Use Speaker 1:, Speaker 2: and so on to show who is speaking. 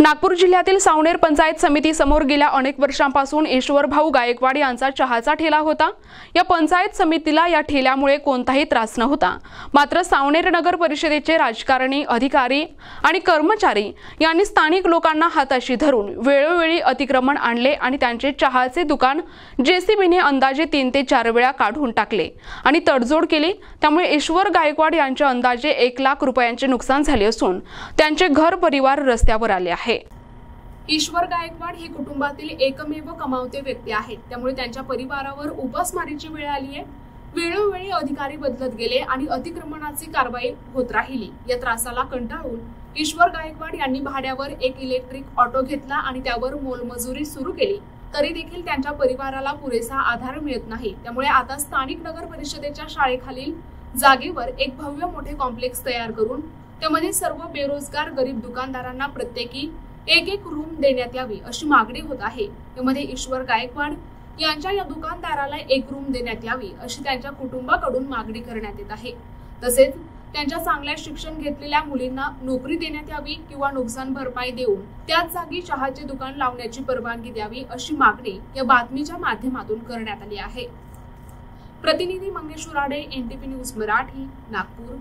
Speaker 1: नागपूर जिल्ह्यातील सावनेर पंचायत समिती समोर गेल्या अनेक वर्षांपासून ईश्वरभाऊ गायकवाड यांचा चहाचा ठेला होता। या पंचायत समितीला या ठेल्यामुळे कोणताही त्रास नव्हता। मात्र सावनेर नगर परिषदेचे राजकारणी, अधिकारी आणि कर्मचारी यांनी स्थानिक लोकांना हाताशी धरून वेळोवेळी अतिक्रमण आणले आणि त्यांचे चहाचे दुकान जेसीबीने अंदाजे 3 ते 4 वेळा काढून टाकले आणि तडजोड केली। त्यामुळे ईश्वर गायकवाड यांचे अंदाजे 1 लाख रुपयांचे नुकसान झाले असून त्यांचे घर परिवार रस्त्यावर आले आहे।
Speaker 2: ईश्वर गायकवाड हे कुटुंबातील एकमेव कमावते व्यक्ती आहेत, त्यामुळे त्यांच्या परिवारावर उपासमारीची वेळ आली आहे। वेळोवेळी अधिकारी बदलत गेले आणि अतिक्रमणाची कारवाई होत राहिली। या त्रासाला कंटाळून ईश्वर गायकवाड यांनी भाड्यावर एक इलेक्ट्रिक ऑटो घेतला आणि त्यावर मोलमजुरी सुरू केली। तरी देखील त्यांच्या परिवाराला पुरेसा आधार मिळत नाही। त्यामुळे आता स्थानिक नगर परिषदेच्या शाळेखालील जागेवर एक भव्य मोठे कॉम्प्लेक्स तयार करून त्यामध्ये सर्व बेरोजगार गरीब दुकानदारांना प्रत्येकी एक रूम देण्यात यावी अशी मागणी होत आहे। त्यामध्ये ईश्वर गायकवाड यांच्या या दुकानदाराला एक रूम देण्यात यावी अशी त्यांच्या कुटुंबाकडून मागणी करण्यात येत आहे। तसेच त्यांच्या चांगल्या शिक्षण घेतलेल्या मुलींना नोकरी देण्यात यावी किंवा नुकसान भरपाई देऊन त्याच जागी चहाचे दुकान लावण्याची परवानगी द्यावी अशी मागणी या बातमीच्या माध्यमातून करण्यात आली आहे। प्रतिनिधी मंगेश उराडे, NTP न्यूज मराठी, नागपूर।